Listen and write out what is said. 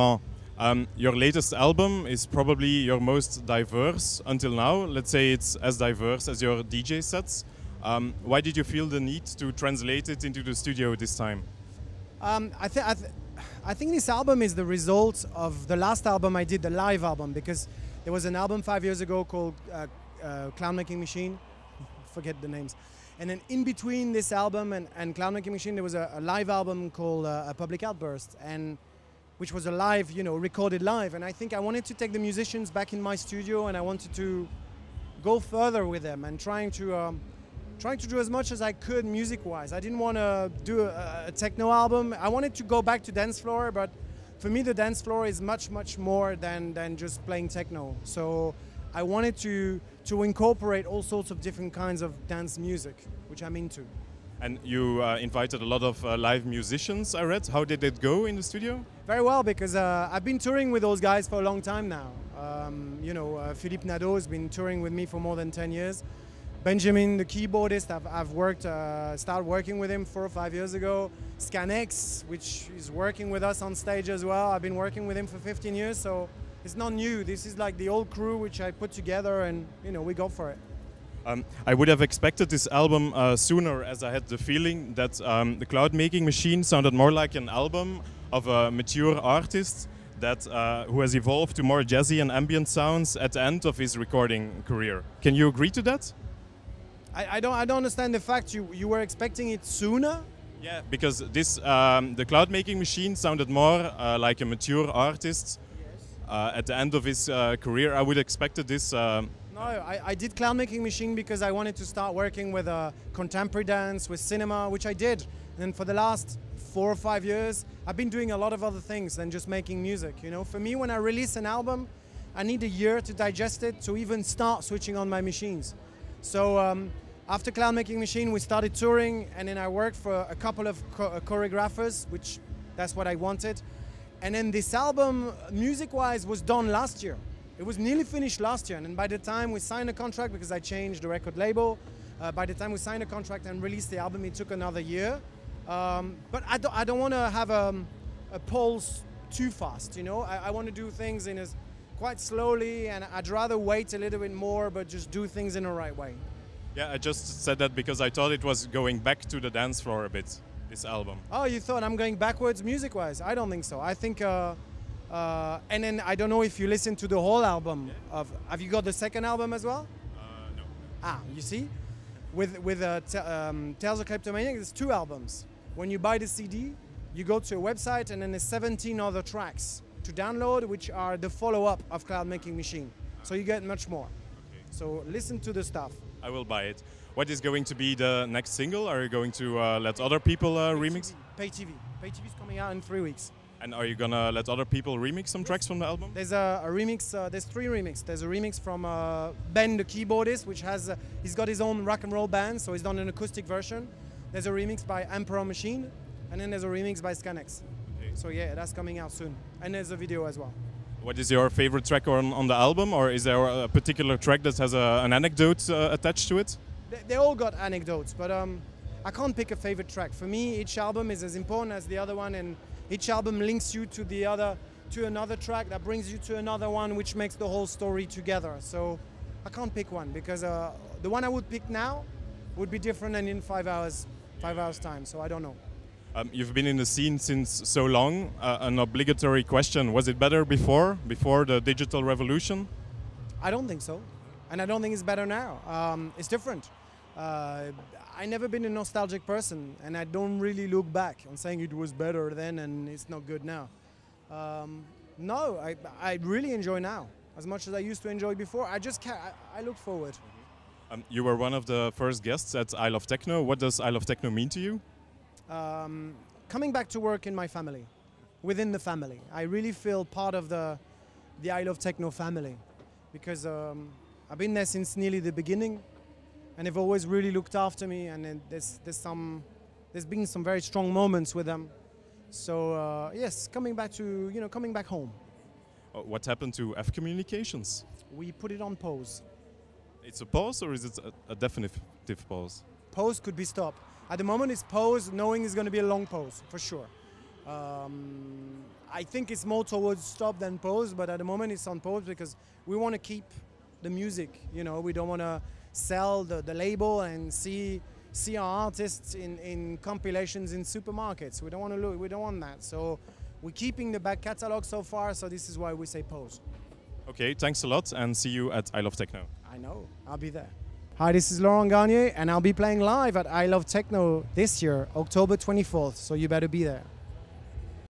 Your latest album is probably your most diverse until now. Let's say it's as diverse as your DJ sets. Why did you feel the need to translate it into the studio this time? I think this album is the result of the last album I did, the live album, because there was an album 5 years ago called Cloud Making Machine. Forget the names. And then in between this album and Cloud Making Machine, there was a live album called A Public Outburst, and which was a live, recorded live. And I think I wanted to take the musicians back in my studio, and I wanted to go further with them and trying to do as much as I could music-wise. I didn't want to do a techno album. I wanted to go back to dance floor, but for me the dance floor is much, much more than just playing techno. So I wanted to incorporate all sorts of different kinds of dance music, which I'm into. And you invited a lot of live musicians, I read. How did it go in the studio? Very well, because I've been touring with those guys for a long time now. Philippe Nadeau has been touring with me for more than 10 years. Benjamin, the keyboardist, I've started working with him 4 or 5 years ago. Scanex, which is working with us on stage as well. I've been working with him for 15 years, so it's not new. This is like the old crew which I put together, and we go for it. I would have expected this album sooner, as I had the feeling that the Cloud Making Machine sounded more like an album of a mature artist who has evolved to more jazzy and ambient sounds at the end of his recording career. Can you agree to that? I don't understand the fact you were expecting it sooner. Yeah, because the Cloud Making Machine sounded more like a mature artist at the end of his career. I would have expected this. No, I did Cloud Making Machine because I wanted to start working with contemporary dance, with cinema, which I did. And for the last 4 or 5 years, I've been doing a lot of other things than just making music. For me, when I release an album, I need a year to digest it to even start switching on my machines. So after Cloud Making Machine, we started touring, and then I worked for a couple of choreographers, which that's what I wanted. And then this album, music-wise, was done last year. It was nearly finished last year, and by the time we signed a contract, because I changed the record label, by the time we signed a contract and released the album, it took another year. But I don't want to have a pulse too fast, I want to do things quite slowly, and I'd rather wait a little bit more, but just do things in the right way. Yeah, I just said that because I thought it was going back to the dance floor a bit, this album. Oh, you thought I'm going backwards music-wise? I don't think so. I think... and then I don't know if you listen to the whole album. Have you got the second album as well? No. Ah, you see? With Tales of Kleptomaniac, there's 2 albums. When you buy the CD, you go to a website, and then there's 17 other tracks to download, which are the follow-up of Cloud Making Machine. So you get much more. Okay. So listen to the stuff. I will buy it. What is going to be the next single? Are you going to let other people remix? Pay TV. Pay TV is coming out in 3 weeks. And are you gonna let other people remix some tracks from the album? There's a remix. There's 3 remixes. There's a remix from Ben, the keyboardist, which he's got his own rock and roll band, so he's done an acoustic version. There's a remix by Emperor Machine, and then there's a remix by Scanex. Okay. So yeah, that's coming out soon. And there's a video as well. What is your favorite track on the album, or is there a particular track that has an anecdote attached to it? They all got anecdotes, but I can't pick a favorite track. For me, each album is as important as the other one, and each album links you to another track that brings you to another one, which makes the whole story together. So I can't pick one, because the one I would pick now would be different than in 5 hours time. So I don't know. You've been in the scene since so long. An obligatory question: was it better before the digital revolution? I don't think so, and I don't think it's better now. It's different. I never been a nostalgic person, and I don't really look back on saying it was better then and it's not good now. No, I really enjoy now as much as I used to enjoy before. I look forward. You were one of the first guests at I Love Techno. What does I Love Techno mean to you? Coming back to work in my family, within the family. I really feel part of the I Love Techno family, because I've been there since nearly the beginning. And they've always really looked after me, and there's been some very strong moments with them. So yes, coming back home. What happened to F Communications? We put it on pause. It's a pause, or is it a definitive pause? Pause could be stopped. At the moment it's pause, knowing it's going to be a long pause, for sure. I think it's more towards stop than pause, but at the moment it's on pause because we want to keep the music. You know, we don't want to sell the label and see our artists in compilations in supermarkets. We don't want to look. We don't want that. So we're keeping the back catalog so far. So this is why we say pause. Okay, thanks a lot, and see you at I Love Techno. I know. I'll be there. Hi, this is Laurent Garnier, and I'll be playing live at I Love Techno this year, October 24th. So you better be there.